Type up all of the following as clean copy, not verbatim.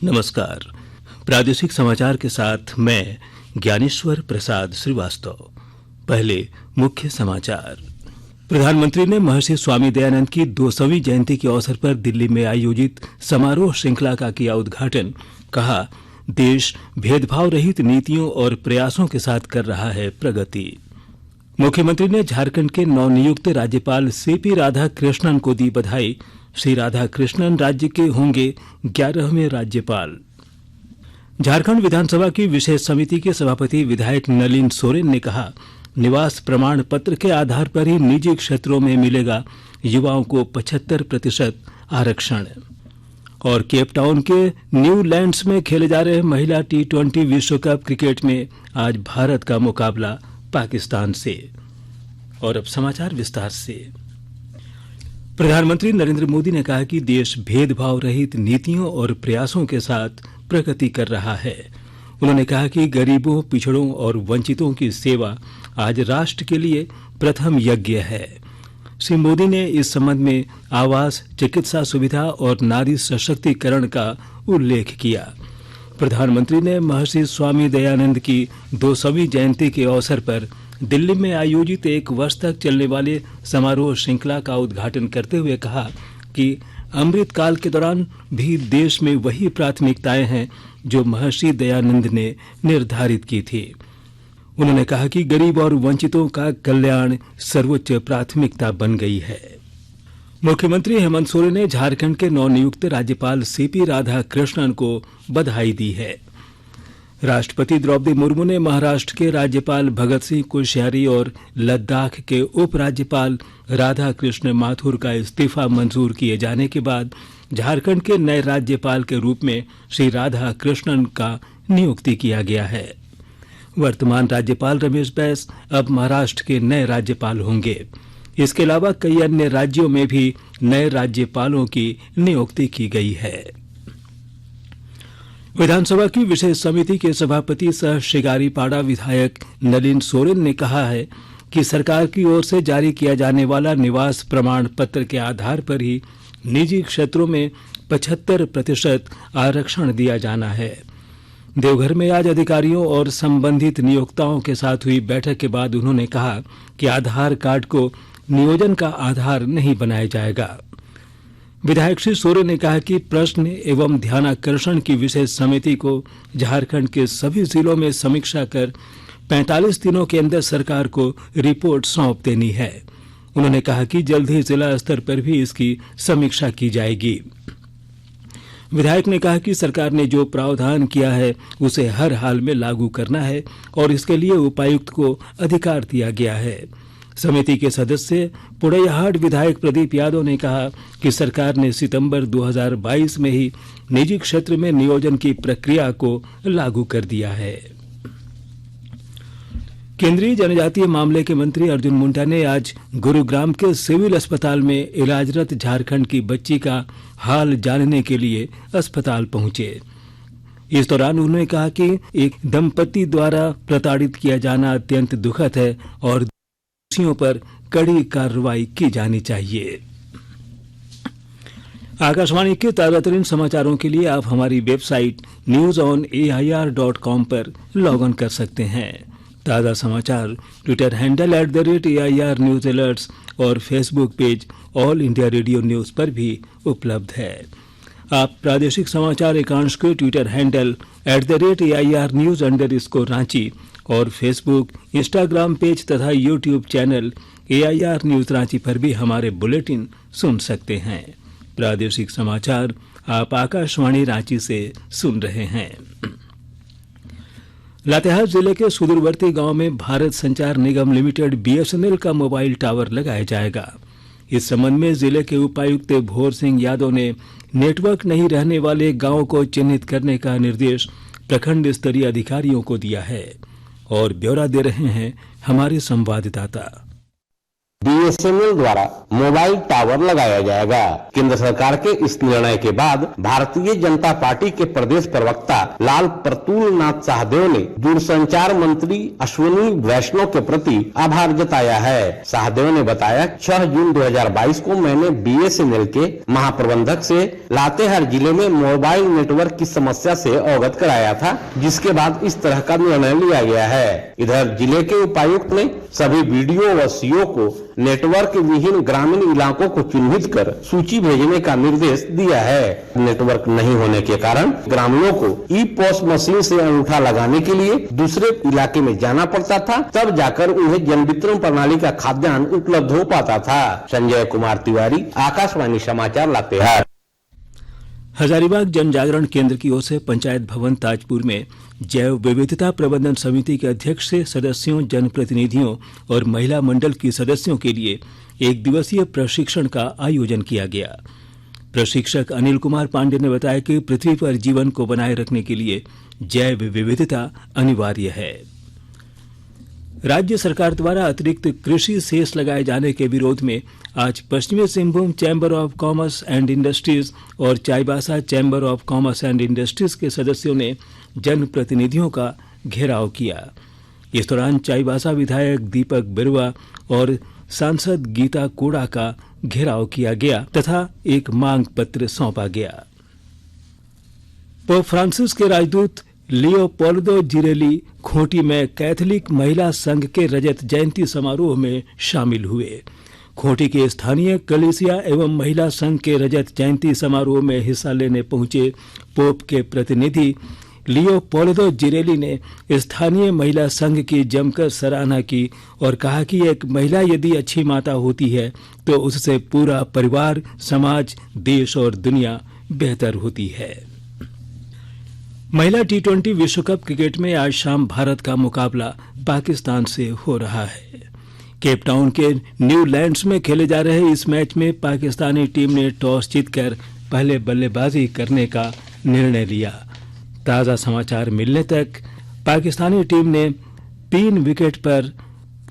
नमस्कार। प्रादेशिक समाचार के साथ मैं ज्ञानेश्वर प्रसाद श्रीवास्तव। पहले मुख्य समाचार। प्रधानमंत्री ने महर्षि स्वामी दयानंद की 200वीं जयंती के अवसर पर दिल्ली में आयोजित समारोह श्रृंखला का किया उद्घाटन। कहा, देश भेदभाव रहित नीतियों और प्रयासों के साथ कर रहा है प्रगति। मुख्यमंत्री ने झारखंड के नवनियुक्त राज्यपाल सीपी राधाकृष्णन को दी बधाई। श्री राधाकृष्णन राज्य के होंगे 11वें राज्यपाल। झारखंड विधानसभा की विशेष समिति के सभापति विधायक नलिन सोरेन ने कहा, निवास प्रमाण पत्र के आधार पर ही निजी क्षेत्रों में मिलेगा युवाओं को 75% आरक्षण। और केपटाउन के न्यू लैंड्स में खेले जा रहे महिला T20 विश्व कप क्रिकेट में आज भारत का मुकाबला पाकिस्तान से। और अब समाचार विस्तार से। प्रधानमंत्री नरेंद्र मोदी ने कहा कि देश भेदभाव रहित नीतियों और प्रयासों के साथ प्रगति कर रहा है। उन्होंने कहा कि गरीबों, पिछड़ों और वंचितों की सेवा आज राष्ट्र के लिए प्रथम यज्ञ है। श्री मोदी ने इस संबंध में आवास, चिकित्सा सुविधा और नारी सशक्तिकरण का उल्लेख किया। प्रधानमंत्री ने महर्षि स्वामी दयानंद की 200वीं जयंती के अवसर पर दिल्ली में आयोजित 1 वर्ष तक चलने वाले समारोह श्रृंखला का उद्घाटन करते हुए कहा कि अमृत काल के दौरान भी देश में वही प्राथमिकताएं हैं जो महर्षि दयानंद ने निर्धारित की थी। उन्होंने कहा कि गरीब और वंचितों का कल्याण सर्वोच्च प्राथमिकता बन गई है। मुख्यमंत्री हेमंत सोरेन ने झारखंड के नवनियुक्त राज्यपाल सीपी राधाकृष्णन को बधाई दी है। राष्ट्रपति द्रौपदी मुर्मू ने महाराष्ट्र के राज्यपाल भगत सिंह कोश्यारी और लद्दाख के उपराज्यपाल राधाकृष्ण माथुर का इस्तीफा मंजूर किए जाने के बाद झारखंड के नए राज्यपाल के रूप में श्री राधाकृष्णन का नियुक्ति किया गया है। वर्तमान राज्यपाल रमेश बैस अब महाराष्ट्र के नए राज्यपाल होंगे। इसके अलावा कई अन्य राज्यों में भी नए राज्यपालों की नियुक्ति की गई है। विधानसभा की विशेष समिति के सभापति सह शिकारीपाड़ा विधायक नलिन सोरेन ने कहा है कि सरकार की ओर से जारी किया जाने वाला निवास प्रमाण पत्र के आधार पर ही निजी क्षेत्रों में 75% आरक्षण दिया जाना है। देवघर में आज अधिकारियों और संबंधित नियोक्ताओं के साथ हुई बैठक के बाद उन्होंने कहा कि आधार कार्ड को नियोजन का आधार नहीं बनाया जाएगा। विधायक श्री सोरेन ने कहा कि प्रश्न एवं ध्यानाकर्षण की विशेष समिति को झारखंड के सभी जिलों में समीक्षा कर 45 दिनों के अंदर सरकार को रिपोर्ट सौंप देनी है। उन्होंने कहा कि जल्द ही जिला स्तर पर भी इसकी समीक्षा की जाएगी। विधायक ने कहा कि सरकार ने जो प्रावधान किया है उसे हर हाल में लागू करना है और इसके लिए उपायुक्त को अधिकार दिया गया है। समिति के सदस्य पुड़ैयाहाट विधायक प्रदीप यादव ने कहा कि सरकार ने सितंबर 2022 में ही निजी क्षेत्र में नियोजन की प्रक्रिया को लागू कर दिया है। केंद्रीय जनजातीय मामले के मंत्री अर्जुन मुंडा ने आज गुरुग्राम के सिविल अस्पताल में इलाजरत झारखंड की बच्ची का हाल जानने के लिए अस्पताल पहुंचे। इस दौरान उन्होंने कहा कि एक दंपति द्वारा प्रताड़ित किया जाना अत्यंत दुखद है और दोषियों पर कड़ी कार्रवाई की जानी चाहिए। आकाशवाणी के ताजातरीन समाचारों के लिए आप हमारी वेबसाइट newsonair.com पर लॉग ऑन कर सकते हैं। ताजा समाचार Twitter handle @AIR news alerts और Facebook page all India radio news पर भी उपलब्ध है। आप प्रादेशिक समाचार एकांश के Twitter handle @AIR news Ranchi और फेसबुक, इंस्टाग्राम पेज तथा YouTube channel AIR news Ranchi पर भी हमारे बुलेटिन सुन सकते हैं। प्रादेशिक समाचार आप आकाशवाणी रांची से सुन रहे हैं। लातेहार जिले के सुदूरवर्ती गांव में भारत संचार निगम लिमिटेड BSNL का मोबाइल टावर लगाया जाएगा। इस संबंध में जिले के उपायुक्त भोर सिंह यादव ने नेटवर्क नहीं रहने वाले गांवों को चिन्हित करने का निर्देश प्रखंड स्तरीय अधिकारियों को दिया है। और ब्यौरा दे रहे हैं हमारे संवाददाता। बीएसएनएल द्वारा मोबाइल टावर लगाया जाएगा। केंद्र सरकार के इस निर्णय के बाद भारतीय जनता पार्टी के प्रदेश प्रवक्ता लाल प्रतुल नाथ शाहदेव ने दूरसंचार मंत्री अश्विनी वैष्णव के प्रति आभार जताया है। शाहदेव ने बताया 6 जून 2022 को मैंने बीएसएनएल के महाप्रबंधक से लातेहार जिले में मोबाइल नेटवर्क की समस्या से अवगत कराया था, जिसके बाद इस तरह का निर्णय लिया गया है। इधर जिले के उपायुक्त ने सभी बीडीओ व सीओ को नेटवर्क विहीन ग्रामीण इलाकों को चिन्हित कर सूची भेजने का निर्देश दिया है। नेटवर्क नहीं होने के कारण ग्रामीणों को ई पॉस मशीन से अंगूठा लगाने के लिए दूसरे इलाके में जाना पड़ता था, तब जाकर उन्हें जन वितरण प्रणाली का खाद्यान्न उपलब्ध हो पाता था। संजय कुमार तिवारी, आकाशवाणी समाचार, लातेहार। हजारीबाग जन जागरण केंद्र की ओर से पंचायत भवन ताजपुर में जैव विविधता प्रबंधन समिति के अध्यक्ष से सदस्यों, जनप्रतिनिधियों और महिला मंडल की सदस्यों के लिए एक दिवसीय प्रशिक्षण का आयोजन किया गया। प्रशिक्षक अनिल कुमार पांडे ने बताया कि पृथ्वी पर जीवन को बनाए रखने के लिए जैव विविधता अनिवार्य है। राज्य सरकार द्वारा अतिरिक्त कृषि सेस लगाए जाने के विरोध में आज पश्चिमी Singhbhum chamber of commerce and industries और Chaibasa chamber of commerce and industries के सदस्यों ने जनप्रतिनिधियों का घेराव किया। इस दौरान चाईबासा विधायक दीपक बिरुआ और सांसद गीता कोड़ा का घेराव किया गया तथा एक मांग पत्र सौंपा गया। पोप फ्रांसिस के राजदूत लियोपोल्दो जिरेली खूंटी में कैथोलिक महिला संघ के रजत जयंती समारोह में शामिल हुए। खूंटी के स्थानीय कलीसिया एवं महिला संघ के रजत जयंती समारोह में हिस्सा लेने पहुंचे पोप के प्रतिनिधि लियोपोल्दो जिरेली ने स्थानीय महिला संघ की जमकर सराहना की और कहा कि एक महिला यदि अच्छी माता होती है तो उससे पूरा परिवार, समाज, देश और दुनिया बेहतर होती है। महिला टी20 विश्व कप क्रिकेट में आज शाम भारत का मुकाबला पाकिस्तान से हो रहा है। केप टाउन के न्यू लैंड्स में खेले जा रहे इस मैच में पाकिस्तानी टीम ने टॉस जीतकर पहले बल्लेबाजी करने का निर्णय लिया। ताजा समाचार मिलने तक पाकिस्तानी टीम ने 3 विकेट पर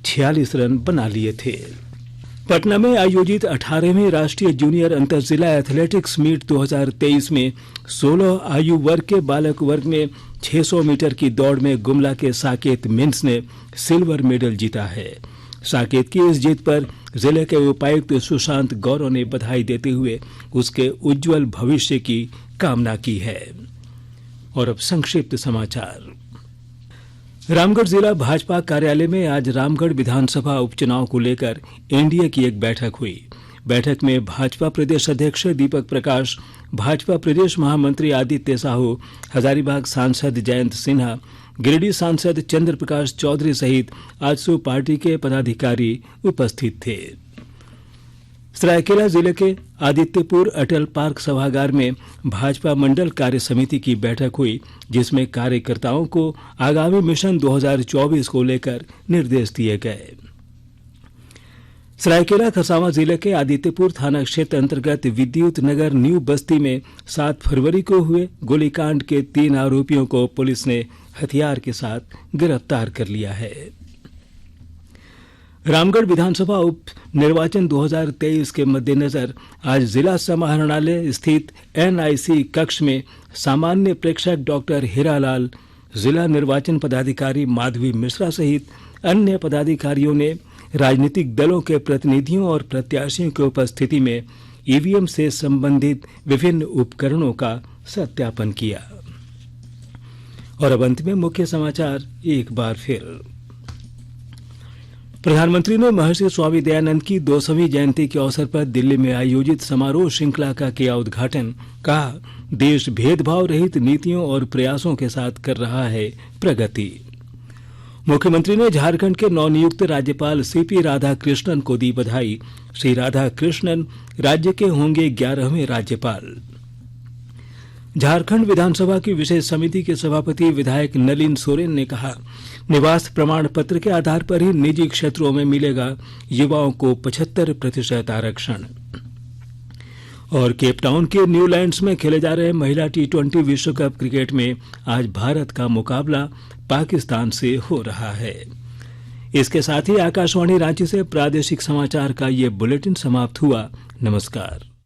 46 रन बना लिए थे। पटना में आयोजित 18वीं राष्ट्रीय जूनियर अंतर जिला एथलेटिक्स मीट 2023 में 16 आयु वर्ग के बालक वर्ग में 600 मीटर की दौड़ में गुमला के साकेत मिन्स ने सिल्वर मेडल जीता है। साकेत की इस जीत पर जिले के उपायुक्त सुशांत गौरव ने बधाई देते हुए उसके उज्जवल भविष्य की कामना की है। और अब संक्षिप्त समाचार। रामगढ़ जिला भाजपा कार्यालय में आज रामगढ़ विधानसभा उपचुनाव को लेकर एनडीए की एक बैठक हुई। बैठक में भाजपा प्रदेश अध्यक्ष दीपक प्रकाश, भाजपा प्रदेश महामंत्री आदित्य साहू, हजारीबाग सांसद जयंत सिन्हा, गिरिडीह सांसद चंद्र प्रकाश चौधरी सहित आजसू पार्टी के पदाधिकारी उपस्थित थे। सरायकेला जिले के आदित्यपुर अटल पार्क सभागार में भाजपा मंडल कार्य समिति की बैठक हुई, जिसमें कार्यकर्ताओं को आगामी मिशन 2024 को लेकर निर्देश दिए गए। सरायकेला खरसावां जिले के आदित्यपुर थाना क्षेत्र अंतर्गत विद्युत नगर न्यू बस्ती में 7 फरवरी को हुए गोलीकांड के 3 आरोपियों को पुलिस ने हथियार के साथ गिरफ्तार कर लिया है। रामगढ़ विधानसभा उप निर्वाचन 2023 के मद्देनजर आज जिला समाहरणालय स्थित एनआईसी कक्ष में सामान्य प्रेक्षक डॉक्टर हीरालाल, जिला निर्वाचन पदाधिकारी माधवी मिश्रा सहित अन्य पदाधिकारियों ने राजनीतिक दलों के प्रतिनिधियों और प्रत्याशियों की उपस्थिति में ईवीएम से संबंधित विभिन्न उपकरणों का सत्यापन किया। और अब अंत में मुख्य समाचार एक बार फिर। प्रधानमंत्री ने महर्षि स्वामी दयानंद की 200वीं जयंती के अवसर पर दिल्ली में आयोजित समारोह श्रृंखला का किया उद्घाटन। कहा, देश भेदभाव रहित नीतियों और प्रयासों के साथ कर रहा है प्रगति। मुख्यमंत्री ने झारखंड के नवनियुक्त राज्यपाल सीपी राधाकृष्णन को दी बधाई। श्री राधाकृष्णन राज्य के होंगे 11वें राज्यपाल। झारखंड विधानसभा की विशेष समिति के सभापति विधायक नलिन सोरेन ने कहा, निवास प्रमाण पत्र के आधार पर ही निजी क्षेत्रों में मिलेगा युवाओं को 75% आरक्षण। और केप टाउन के न्यूलैंड्स में खेले जा रहे महिला टी20 विश्व कप क्रिकेट में आज भारत का मुकाबला पाकिस्तान से हो रहा है। इसके साथ ही आकाशवाणी रांची से प्रादेशिक समाचार का ये बुलेटिन समाप्त हुआ। नमस्कार।